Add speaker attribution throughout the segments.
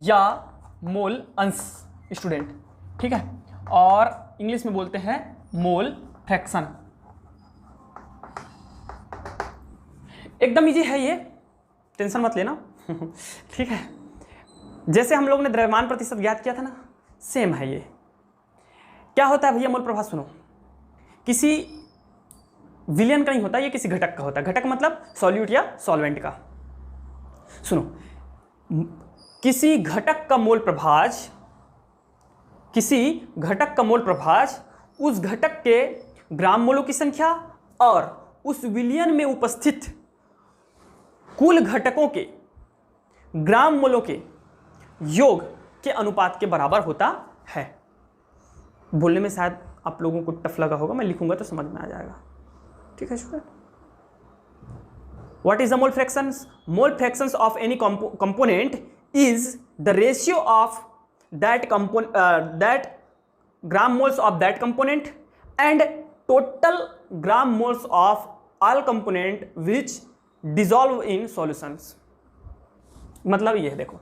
Speaker 1: या मोल अंश स्टूडेंट, ठीक है, और इंग्लिश में बोलते हैं मोल फ्रैक्शन। एकदम इजी है ये, टेंशन मत लेना ठीक है। जैसे हम लोग ने द्रव्यमान प्रतिशत ज्ञात किया था ना, सेम है ये। क्या होता है भैया मोल प्रभाव? सुनो, किसी विलयन का नहीं होता, ये किसी घटक का होता है। घटक मतलब सॉल्यूट या सॉल्वेंट का। सुनो, किसी घटक का मोल प्रभाज, किसी घटक का मोल प्रभाज उस घटक के ग्राम मोलों की संख्या और उस विलयन में उपस्थित कुल घटकों के ग्राम मोलों के योग के अनुपात के बराबर होता है। बोलने में शायद आप लोगों को टफ लगा होगा, मैं लिखूंगा तो समझ में आ जाएगा, ठीक है student. What is the mole fractions? Mole fractions of any component is the ratio of that gram moles of that component and total gram moles of all component which dissolve in solutions. मतलब ये है, देखो,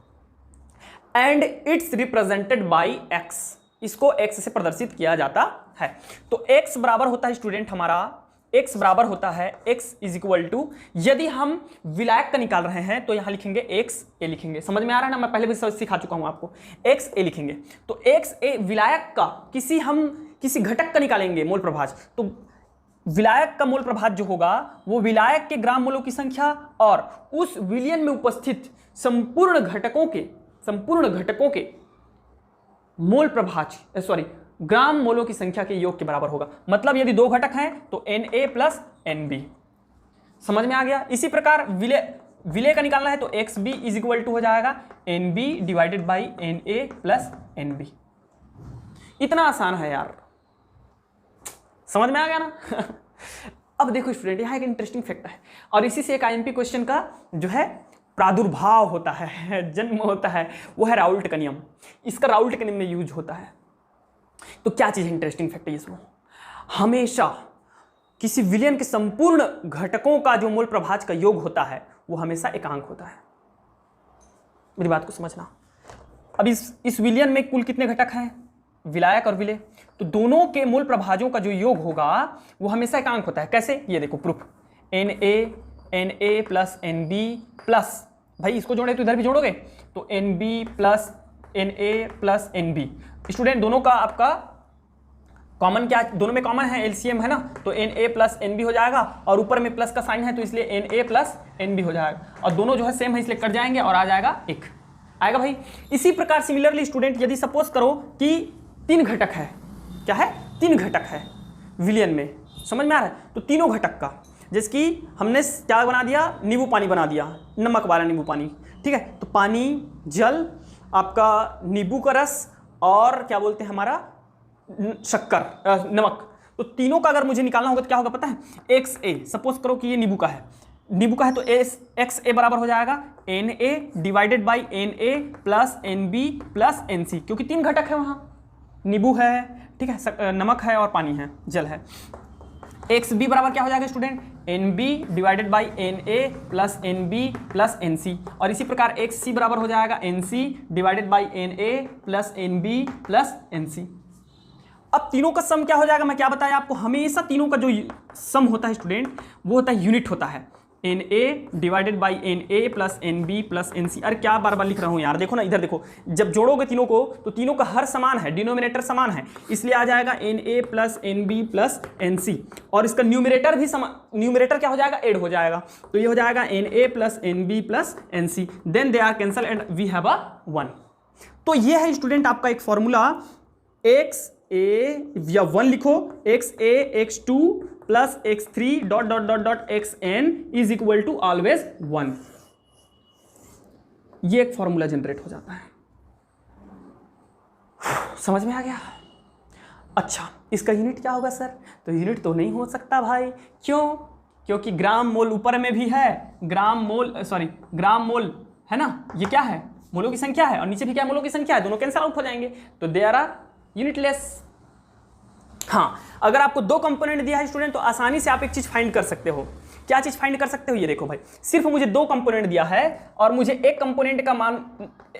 Speaker 1: and it's represented by x, इसको x से प्रदर्शित किया जाता है। तो एक्स बराबर होता है स्टूडेंट हमारा, एक्स बराबर होता है एक्स इज इक्वल टू, यदि हम विलायक का निकाल रहे हैं तो यहां लिखेंगे एक्स ए लिखेंगे। समझ में आ रहा है ना, मैं पहले भी सिखा चुका हूं आपको। एक्स ए लिखेंगे तो एक्स ए विलायक का किसी घटक का निकालेंगे मोल प्रभाज, तो विलायक का मोल प्रभाज जो होगा वो विलायक के ग्राम मोलों की संख्या और उस विलयन में उपस्थित संपूर्ण घटकों के मोल प्रभाज ग्राम मोलों की संख्या के योग के बराबर होगा। मतलब यदि दो घटक हैं तो Na प्लस Nb। समझ में आ गया? इसी प्रकार विलय का निकालना है तो XB इज इक्वल टू हो जाएगा NB divided by Na plus NB। इतना आसान है यार, समझ में आ गया ना अब देखो स्टूडेंट, यहाँ एक इंटरेस्टिंग फैक्ट है और इसी से एक IMP क्वेश्चन का जो है प्रादुर्भाव होता है, जन्म होता है, वो है राउल्ट का नियम। इसका राउल्ट के नियम में यूज होता है। तो क्या चीज इंटरेस्टिंग फैक्ट है इसमें? हमेशा किसी विलयन के संपूर्ण घटकों का जो मोल प्रभाज का योग होता है वो हमेशा एकांक होता है। मेरी बात को समझना। अब इस विलयन में कुल कितने घटक हैं? विलायक और विलय, तो दोनों के मोल प्रभाजों का जो योग होगा वो हमेशा एकांक होता है। कैसे? ये देखो proof, Na plus NB plus, भाई इसको जोड़े तो इधर भी जोड़ोगे तो NB plus Na plus NB। Student दोनों का आपका कॉमन क्या, दोनों में कॉमन है, LCM है ना, तो Na प्लस NB हो जाएगा और ऊपर में प्लस का साइन है तो इसलिए Na प्लस NB हो जाएगा और दोनों जो है सेम है इसलिए कट जाएंगे और आ जाएगा एक, आएगा भाई। इसी प्रकार सिमिलरली स्टूडेंट यदि सपोज करो कि 3 घटक है, क्या है? 3 घटक है विलयन में, समझ में आ रहा है? तो तीनों घटक का, जैसे कि हमने क्या बना दिया, नींबू पानी बना दिया, नमक वाला नींबू पानी, ठीक है। तो पानी, जल, आपका नींबू का रस और क्या बोलते हैं हमारा शक्कर, नमक, तो तीनों का अगर मुझे निकालना होगा तो क्या होगा पता है? XA, सपोज करो कि ये नींबू का है तो XA बराबर हो जाएगा Na divided by Na plus NB plus NC, क्योंकि 3 घटक है वहां, नींबू है, ठीक है, नमक है और पानी है, जल है। XB बराबर क्या हो जाएगा student? NB divided by Na plus NB plus NC, और इसी प्रकार XC बराबर हो जाएगा NC divided by Na plus NB plus NC। अब तीनों का सम क्या हो जाएगा? मैं क्या बताया आपको, हमेशा तीनों का जो सम होता है स्टूडेंट वो होता है यूनिट होता है, Na divided by Na plus NB plus NC। अरे क्या बार बार लिख रहा हूँ यार, देखो ना इधर देखो, जब जोड़ोगे तीनों को तो तीनों का हर समान है, डिनोमिनेटर समान है, इसलिए आ जाएगा Na plus NB plus NC और इसका न्यूमिनेटर भी न्यूमिनेटर क्या हो जाएगा? ऐड हो जाएगा, तो ये हो जाएगा Na plus NB plus NC, then they are cancel and we have a 1। तो ये है स्टूडेंट आपका एक फॉर्मूला, XA या 1 लिखो, XA X2 plus X3 dot dot dot dot XN is equal to always 1। ये एक फॉर्मूला जनरेट हो जाता है, समझ में आ गया? अच्छा, इसका यूनिट क्या होगा सर? तो यूनिट तो नहीं हो सकता भाई, क्यों? क्योंकि ग्राम मोल ऊपर में भी है, ग्राम मोल है ना, ये क्या है? मोलों की संख्या है, और नीचे भी क्या मोलों की संख्या है, दोनों कैंसल आउट हो जाएंगे, तो दे आर यूनिटलेस। हाँ, अगर आपको 2 कंपोनेंट दिया है स्टूडेंट तो आसानी से आप एक चीज फाइंड कर सकते हो क्या चीज़ फाइंड कर सकते हो, ये देखो भाई, सिर्फ मुझे 2 कंपोनेंट दिया है और मुझे एक कंपोनेंट का मान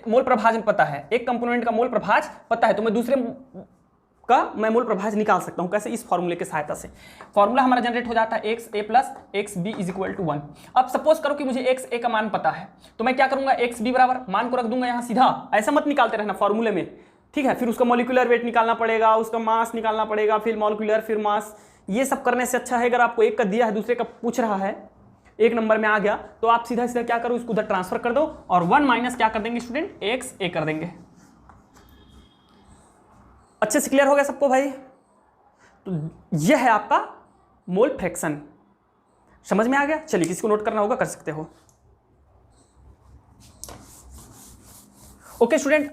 Speaker 1: मोल प्रभाजन पता है, एक कंपोनेंट का मोल प्रभाज पता है, तो मैं दूसरे का मैं मोल प्रभाज निकाल सकता हूं। कैसे? इस फॉर्मूले की सहायता से। फॉर्मूला हमारा जनरेट हो जाता है XA plus XB is equal to 1। अब सपोज करो कि मुझे XA का मान पता है, तो मैं क्या करूंगा, XB बराबर मान को रख दूंगा यहाँ सीधा, ऐसा मत निकालते रहना फॉर्मूले में, ठीक है। फिर उसका मॉलिक्यूलर वेट निकालना पड़ेगा, उसका मास निकालना पड़ेगा, फिर मॉलिक्यूलर, फिर मास, ये सब करने से अच्छा है अगर आपको एक का दिया है दूसरे का पूछ रहा है, एक नंबर में आ गया, तो आप सीधा सीधा क्या करो, इसको उधर ट्रांसफर कर दो और 1 माइनस क्या कर देंगे स्टूडेंट, XA कर देंगे। अच्छे से क्लियर हो गया सबको भाई? तो यह है आपका मोल फ्रैक्शन, समझ में आ गया? चलिए, किसी को नोट करना होगा कर सकते हो। Okay student.